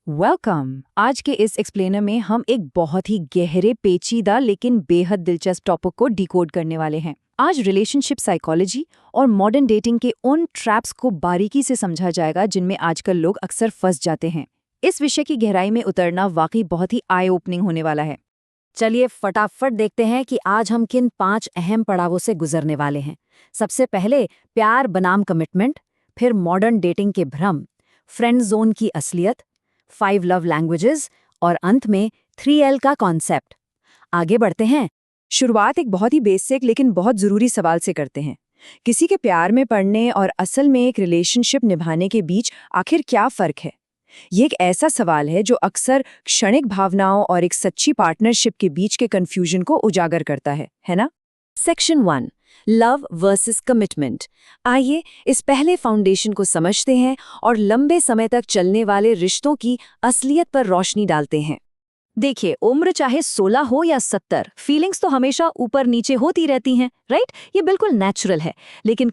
Welcome. आज के इस एक्सप्लेनर में हम एक बहुत ही गहरे, पेचीदा लेकिन बेहद दिलचस्प टॉपिक को डिकोड करने वाले हैं। आज रिलेशनशिप साइकोलॉजी और मॉडर्न डेटिंग के उन ट्रैप्स को बारीकी से समझा जाएगा जिनमें आजकल लोग अक्सर फंस जाते हैं। इस विषय की गहराई में उतरना वाकई बहुत ही आई ओपनिंग होने वाला है। चलिए फटाफट देखते हैं कि आज हम किन 5 अहम पड़ावों से गुजरने वाले हैं। सबसे पहले प्यार बनाम कमिटमेंट, फिर मॉडर्न डेटिंग के भ्रम, फ्रेंड जोन की असलियत, 5 लव लैंग्वेजेस और अंत में 3L का कॉन्सेप्ट। आगे बढ़ते हैं। शुरुआत एक बहुत ही बेसिक लेकिन बहुत ज़रूरी सवाल से करते हैं। किसी के प्यार में पड़ने और असल में एक रिलेशनशिप निभाने के बीच आखिर क्या फ़र्क है? ये एक ऐसा सवाल है जो अक्सर क्षणिक भावनाओं और एक सच्ची पार्टनरशिप के बीच के कन्फ्यूजन को उजागर करता है ना? Section 1, love versus commitment. आइए इस पहले फाउंडेशन को समझते हैं और लंबे समय तक चलने वाले रिश्तों की असलियत पर रोशनी डालते हैं। देखिए, उम्र चाहे 16 हो या 70, फीलिंग्स तो हमेशा ऊपर नीचे होती रहती हैं, राइट? ये बिल्कुल नेचुरल है। लेकिन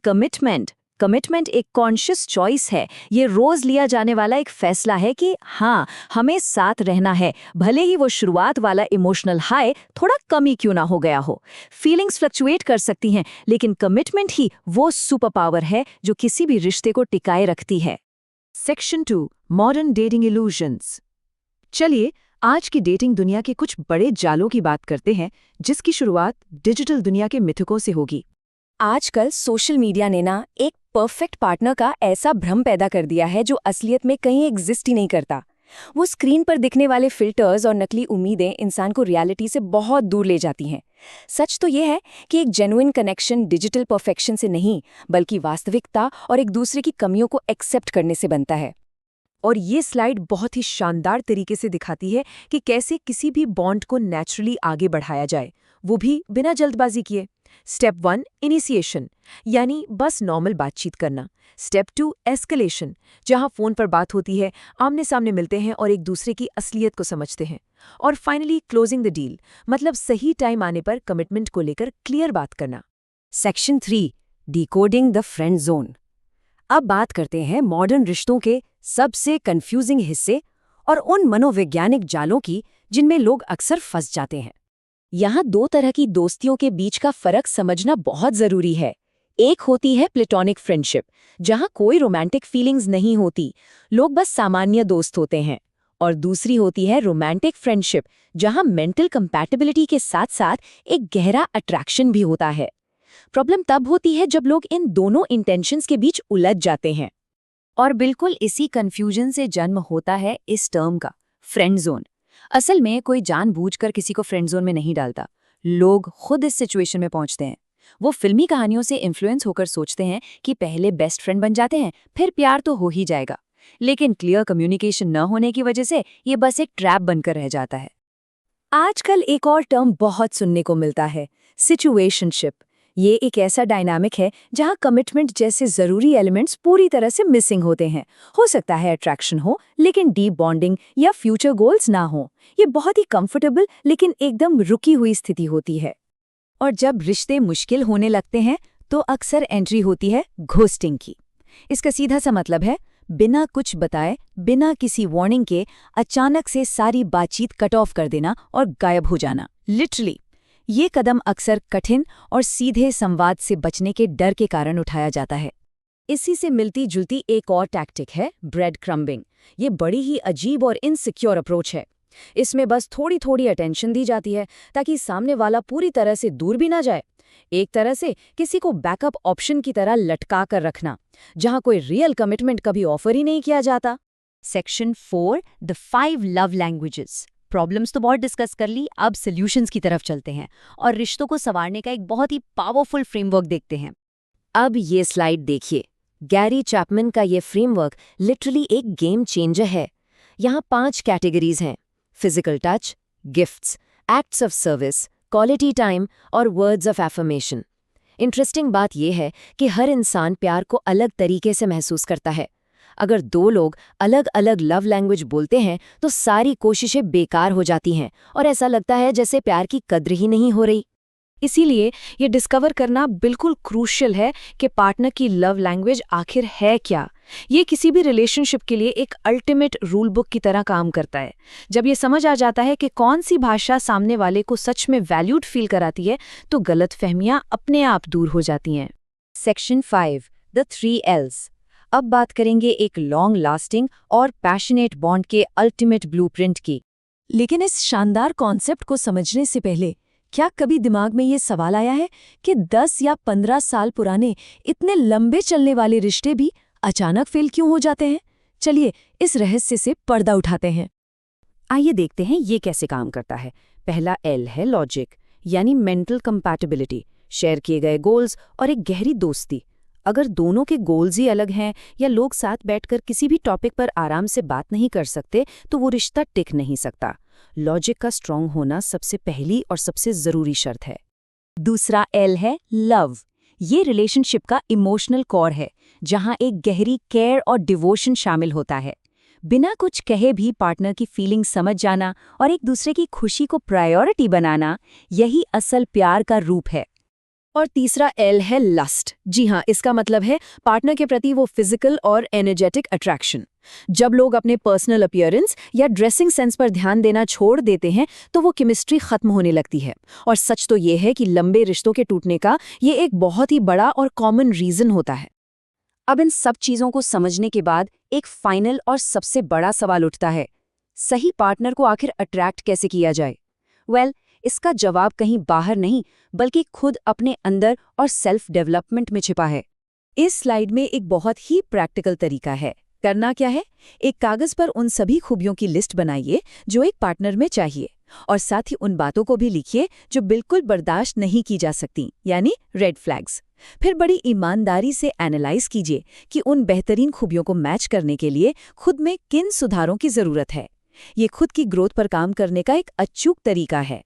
कमिटमेंट एक कॉन्शियस चॉइस है। ये रोज लिया जाने वाला एक फैसला है कि हाँ, हमें साथ रहना है, भले ही वो शुरुआत वाला इमोशनल हाई थोड़ा कम ही क्यों ना हो गया हो। फीलिंग्स फ्लक्चुएट कर सकती हैं, लेकिन कमिटमेंट ही वो सुपर पावर है जो किसी भी रिश्ते को टिकाए रखती है। Section 2, modern dating illusions. चलिए आज की डेटिंग दुनिया के कुछ बड़े जालों की बात करते हैं, जिसकी शुरुआत डिजिटल दुनिया के मिथकों से होगी। आजकल सोशल मीडिया ने ना एक परफेक्ट पार्टनर का ऐसा भ्रम पैदा कर दिया है जो असलियत में कहीं एग्जिस्ट ही नहीं करता। वो स्क्रीन पर दिखने वाले फिल्टर्स और नकली उम्मीदें इंसान को रियलिटी से बहुत दूर ले जाती हैं। सच तो ये है कि एक जेन्युइन कनेक्शन डिजिटल परफेक्शन से नहीं, बल्कि वास्तविकता और एक दूसरे की कमियों को एक्सेप्ट करने से बनता है। और ये स्लाइड बहुत ही शानदार तरीके से दिखाती है कि कैसे किसी भी बॉन्ड को नेचुरली आगे बढ़ाया जाए, वो भी बिना जल्दबाजी किए। स्टेप 1, इनिशिएशन, यानी बस नॉर्मल बातचीत करना। स्टेप 2, एस्केलेशन, जहां फोन पर बात होती है, आमने सामने मिलते हैं और एक दूसरे की असलियत को समझते हैं। और फाइनली क्लोजिंग द डील, मतलब सही टाइम आने पर कमिटमेंट को लेकर क्लियर बात करना। Section 3, decoding the friend zone. अब बात करते हैं मॉडर्न रिश्तों के सबसे कंफ्यूजिंग हिस्से और उन मनोवैज्ञानिक जालों की जिनमें लोग अक्सर फंस जाते हैं। यहाँ 2 तरह की दोस्तियों के बीच का फर्क समझना बहुत जरूरी है। एक होती है प्लेटोनिक फ्रेंडशिप, जहाँ कोई रोमांटिक फीलिंग्स नहीं होती, लोग बस सामान्य दोस्त होते हैं। और दूसरी होती है रोमांटिक फ्रेंडशिप, जहाँ मेंटल कंपैटिबिलिटी के साथ साथ एक गहरा अट्रैक्शन भी होता है। प्रॉब्लम तब होती है जब लोग इन दोनों इंटेंशंस के बीच उलझ जाते हैं। और बिल्कुल इसी कंफ्यूजन से जन्म होता है इस टर्म का, फ्रेंड जोन। असल में कोई जानबूझकर किसी को फ्रेंड जोन में नहीं डालता, लोग खुद इस सिचुएशन में पहुंचते हैं। वो फिल्मी कहानियों से इन्फ्लुएंस होकर सोचते हैं कि पहले बेस्ट फ्रेंड बन जाते हैं, फिर प्यार तो हो ही जाएगा। लेकिन क्लियर कम्युनिकेशन न होने की वजह से ये बस एक ट्रैप बनकर रह जाता है। आजकल एक और टर्म बहुत सुनने को मिलता है, सिचुएशनशिप। ये एक ऐसा डायनामिक है जहां कमिटमेंट जैसे जरूरी एलिमेंट्स पूरी तरह से मिसिंग होते हैं। हो सकता है अट्रैक्शन हो, लेकिन डीप बॉन्डिंग या फ्यूचर गोल्स ना हो। ये बहुत ही कंफर्टेबल लेकिन एकदम रुकी हुई स्थिति होती है। और जब रिश्ते मुश्किल होने लगते हैं तो अक्सर एंट्री होती है घोस्टिंग की। इसका सीधा सा मतलब है बिना कुछ बताए, बिना किसी वार्निंग के अचानक से सारी बातचीत कट ऑफ कर देना और गायब हो जाना, लिटरली। ये कदम अक्सर कठिन और सीधे संवाद से बचने के डर के कारण उठाया जाता है। इसी से मिलती जुलती एक और टैक्टिक है ब्रेड क्रम्बिंग। ये बड़ी ही अजीब और इनसिक्योर अप्रोच है। इसमें बस थोड़ी थोड़ी अटेंशन दी जाती है ताकि सामने वाला पूरी तरह से दूर भी ना जाए। एक तरह से किसी को बैकअप ऑप्शन की तरह लटका कर रखना, जहां कोई रियल कमिटमेंट कभी ऑफर ही नहीं किया जाता। Section 4, the 5 love languages. Problems तो बहुत डिस्कस कर ली, अब सॉल्यूशंस की तरफ चलते हैं और रिश्तों को संवारने का एक बहुत ही पावरफुल फ्रेमवर्क देखते हैं। अब ये स्लाइड देखिए। गैरी चैपमैन का ये फ्रेमवर्क लिटरली एक गेम चेंजर है। यहाँ 5 कैटेगरीज हैं: physical touch, gifts, acts of service, quality time और वर्ड्स ऑफ एफर्मेशन। इंटरेस्टिंग बात यह है कि हर इंसान प्यार को अलग तरीके से महसूस करता है। अगर 2 लोग अलग अलग लव लैंग्वेज बोलते हैं तो सारी कोशिशें बेकार हो जाती हैं और ऐसा लगता है जैसे प्यार की कद्र ही नहीं हो रही। इसीलिए ये डिस्कवर करना बिल्कुल क्रूशियल है कि पार्टनर की लव लैंग्वेज आखिर है क्या, ये किसी भी रिलेशनशिप के लिए एक अल्टीमेट रूल बुक की तरह काम करता है। जब ये समझ आ जाता है कि कौन सी भाषा सामने वाले को सच में वैल्यूड फील कराती है, तो गलतफहमियां अपने आप दूर हो जाती हैं। Section 5 the 3 Ls। अब बात करेंगे एक लॉन्ग लास्टिंग और पैशनेट बॉन्ड के अल्टीमेट ब्लूप्रिंट की। लेकिन इस शानदार कॉन्सेप्ट को समझने से पहले क्या कभी दिमाग में ये सवाल आया है कि 10 या 15 साल पुराने इतने लंबे चलने वाले रिश्ते भी अचानक फेल क्यों हो जाते हैं? चलिए इस रहस्य से पर्दा उठाते हैं। आइए देखते हैं ये कैसे काम करता है। पहला L है लॉजिक, यानी मेंटल कंपैटिबिलिटी, शेयर किए गए गोल्स और एक गहरी दोस्ती। अगर दोनों के गोल्स ही अलग हैं या लोग साथ बैठकर किसी भी टॉपिक पर आराम से बात नहीं कर सकते, तो वो रिश्ता टिक नहीं सकता। लॉजिक का स्ट्रांग होना सबसे पहली और सबसे जरूरी शर्त है। दूसरा L है लव। ये रिलेशनशिप का इमोशनल कोर है, जहां एक गहरी केयर और डिवोशन शामिल होता है। बिना कुछ कहे भी पार्टनर की फीलिंग समझ जाना और एक दूसरे की खुशी को प्रायोरिटी बनाना, यही असल प्यार का रूप है। और तीसरा L है लस्ट। जी हाँ, इसका मतलब है पार्टनर के प्रति वो फिजिकल और एनर्जेटिक अट्रैक्शन। जब लोग अपने पर्सनल अपीयरेंस या ड्रेसिंग सेंस पर ध्यान देना छोड़ देते हैं, तो वो केमिस्ट्री खत्म होने लगती है। और सच तो ये है कि लंबे रिश्तों के टूटने का ये एक बहुत ही बड़ा और कॉमन रीजन होता है। अब इन सब चीजों को समझने के बाद एक फाइनल और सबसे बड़ा सवाल उठता है, सही पार्टनर को आखिर अट्रैक्ट कैसे किया जाए? इसका जवाब कहीं बाहर नहीं, बल्कि खुद अपने अंदर और सेल्फ डेवलपमेंट में छिपा है। इस स्लाइड में एक बहुत ही प्रैक्टिकल तरीका है। करना क्या है, एक कागज पर उन सभी खूबियों की लिस्ट बनाइए जो एक पार्टनर में चाहिए, और साथ ही उन बातों को भी लिखिए जो बिल्कुल बर्दाश्त नहीं की जा सकती, यानी रेड फ्लैग्स। फिर बड़ी ईमानदारी से एनालाइज कीजिए कि उन बेहतरीन खूबियों को मैच करने के लिए खुद में किन सुधारों की जरूरत है। ये खुद की ग्रोथ पर काम करने का एक अचूक तरीका है।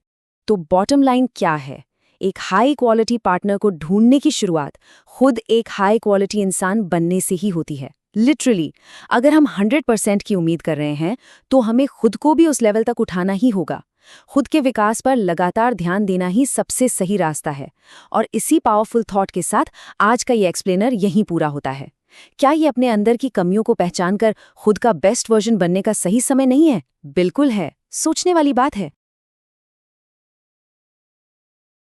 तो बॉटम लाइन क्या है? एक हाई क्वालिटी पार्टनर को ढूंढने की शुरुआत खुद एक हाई क्वालिटी इंसान बनने से ही होती है। लिटरली, अगर हम 100% की उम्मीद कर रहे हैं, तो हमें खुद को भी उस लेवल तक उठाना ही होगा। खुद के विकास पर लगातार ध्यान देना ही सबसे सही रास्ता है। और इसी पावरफुल थॉट के साथ आज का ये एक्सप्लेनर यहीं पूरा होता है। क्या ये अपने अंदर की कमियों को पहचान कर खुद का बेस्ट वर्जन बनने का सही समय नहीं है? बिल्कुल है। सोचने वाली बात है।